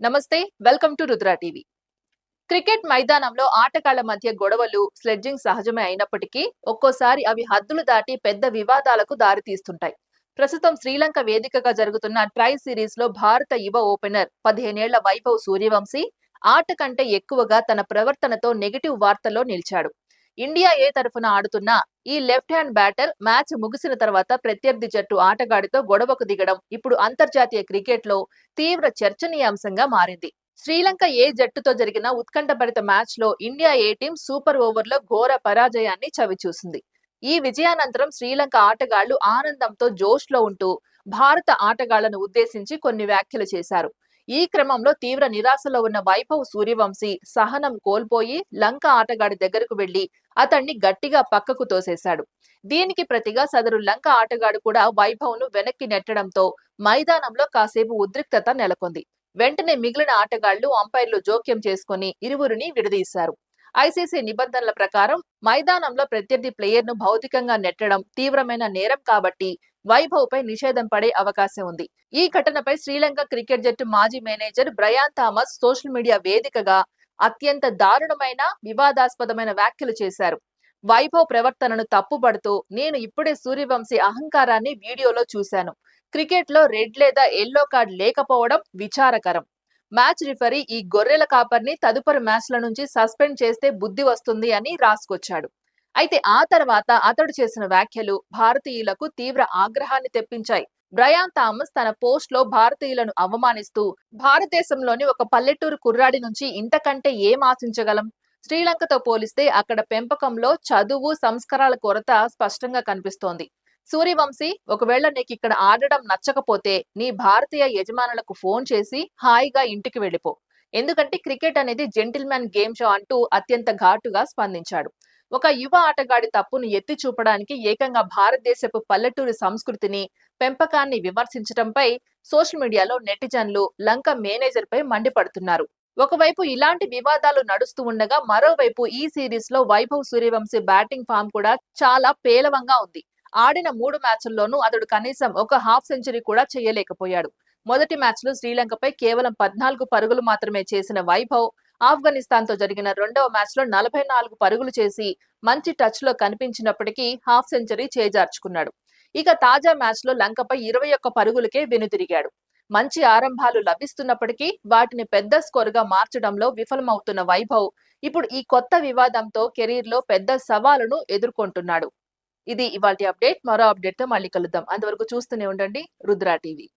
నమస్తే, welcome to Rudra TV. Cricket మైదానంలో ఆటగాళ్ల మధ్య గొడవలు, స్లెడ్జింగ్ సహజమే అయినప్పటికీ ఒక్కోసారి అవి హద్దులు దాటి పెద్ద వివాదాలకు దారితీస్తుంటాయి. ప్రస్తుతం శ్రీలంక వేదికగా జరుగుతున్న ట్రై సిరీస్ లో భారత యువ ఓపెనర్ 15 ఏళ్ల వైభవ్ సూర్యవంశీ ఆట కంటే ఎక్కువగా తన ప్రవర్తనతో నెగిటివ్ వార్తల్లో నిలిచాడు. ఇండియా ఏ తరఫున ఆడుతున్న ఈ లెఫ్ట్ హ్యాండ్ బ్యాటర్ మ్యాచ్ ముగిసిన తర్వాత ప్రత్యర్థి జట్టు ఆటగాడితో గొడవకు దిగడం ఇప్పుడు అంతర్జాతీయ క్రికెట్ లో తీవ్ర చర్చనీయాంశంగా మారింది. శ్రీలంక ఏ జట్టుతో జరిగిన ఉత్కంఠభరిత మ్యాచ్ లో ఇండియా ఏ టీం సూపర్ ఓవర్లో ఘోర పరాజయాన్ని చవిచూసింది. ఈ విజయానంతరం శ్రీలంక ఆటగాళ్లు ఆనందంతో జోష్లో ఉంటూ భారత ఆటగాళ్లను ఉద్దేశించి కొన్ని వ్యాఖ్యలు చేశారు. ఈ క్రమంలో తీవ్ర నిరాశలో ఉన్న వైభవ్ సూర్యవంశీ సహనం కోల్పోయి లంక ఆటగాడి దగ్గరకు వెళ్లి అతన్ని గట్టిగా పక్కకు తోసేశాడు. దీనికి ప్రతిగా సదరు లంక ఆటగాడు కూడా వైభవ్ ను వెనక్కి నెట్టడంతో మైదానంలో కాసేపు ఉద్రిక్తత నెలకొంది. వెంటనే మిగిలిన ఆటగాళ్లు అంపైర్లు జోక్యం చేసుకుని ఇరువురిని విడదీశారు. ఐసీసీ నిబంధనల ప్రకారం మైదానంలో ప్రత్యర్థి ప్లేయర్ ను భౌతికంగా నెట్టడం తీవ్రమైన నేరం కాబట్టి వైభవ్ పై నిషేధం పడే అవకాశం ఉంది. ఈ ఘటనపై శ్రీలంక క్రికెట్ జట్టు మాజీ manager Bryan Thomas social media వేదికగా అత్యంత దారుణమైన, వివాదాస్పదమైన వ్యాఖ్యలు చేశారు. వైభవ్ ప్రవర్తనను తప్పుపడుతూ, నేను ఇప్పుడే సూర్యవంశీ అహంకారాన్ని వీడియోలో చూశాను. క్రికెట్ లో రెడ్ లేదా ఎల్లో కార్డ్ లేకపోవడం విచారకరం. మ్యాచ్ రిఫరీ ఈ గొర్రెల కాపర్ని తదుపరి మ్యాచ్ల నుంచి సస్పెండ్ చేస్తే బుద్ధి వస్తుంది అని రాసుకొచ్చాడు. అయితే ఆ తర్వాత అతడు చేసిన వ్యాఖ్యలు భారతీయులకు తీవ్ర ఆగ్రహాన్ని తెప్పించాయి. బ్రయాన్ థామస్ తన పోస్ట్ లో భారతీయులను అవమానిస్తూ, భారతదేశంలోని ఒక పల్లెటూరు కుర్రాడి నుంచి ఇంతకంటే ఏం ఆశించగలం? శ్రీలంకతో పోలిస్తే అక్కడ పెంపకంలో చదువు, సంస్కారాల కొరత స్పష్టంగా కనిపిస్తోంది. సూర్యవంశీ, ఒకవేళ నీకు ఇక్కడ ఆడడం నచ్చకపోతే నీ భారతీయ యజమానులకు ఫోన్ చేసి హాయిగా ఇంటికి వెళ్ళిపో. ఎందుకంటే క్రికెట్ అనేది జెంటిల్మెన్ గేమ్ షో అంటూ అత్యంత ఘాటుగా స్పందించాడు. ఒక యువ ఆటగాడి తప్పును ఎత్తి చూపడానికి ఏకంగా భారతదేశపు పల్లెటూరి సంస్కృతిని, పెంపకాన్ని విమర్శించడంపై సోషల్ మీడియాలో నెటిజన్లు లంక మేనేజర్ పై మండిపడుతున్నారు. ఒకవైపు ఇలాంటి వివాదాలు నడుస్తూ ఉండగా మరోవైపు ఈ సిరీస్ లో వైభవ్ సూర్యవంశీ బ్యాటింగ్ ఫామ్ కూడా చాలా పేలవంగా ఉంది. ఆడిన 3 మ్యాచ్ల్లోనూ అతడు కనీసం ఒక హాఫ్ సెంచరీ కూడా చేయలేకపోయాడు. మొదటి మ్యాచ్ లో శ్రీలంకపై కేవలం 14 పరుగులు మాత్రమే చేసిన వైభవ్ ఆఫ్ఘనిస్తాన్ తో జరిగిన రెండవ మ్యాచ్ లో 44 పరుగులు చేసి మంచి టచ్ లో కనిపించినప్పటికీ హాఫ్ సెంచరీ చేజార్చుకున్నాడు. ఇక తాజా మ్యాచ్ లో లంకపై 21 పరుగులకే వెనుదిరిగాడు. మంచి ఆరంభాలు లభిస్తున్నప్పటికీ వాటిని పెద్ద స్కోర్ గా మార్చడంలో విఫలమవుతున్న వైభవ్ ఇప్పుడు ఈ కొత్త వివాదంతో కెరీర్ లో పెద్ద సవాలును ఎదుర్కొంటున్నాడు. ఇది ఇవాల్టి అప్డేట్. మరో అప్డేట్ తో మళ్ళీ కలుద్దాం. అంతవరకు చూస్తూనే ఉండండి రుద్ర టీవీ.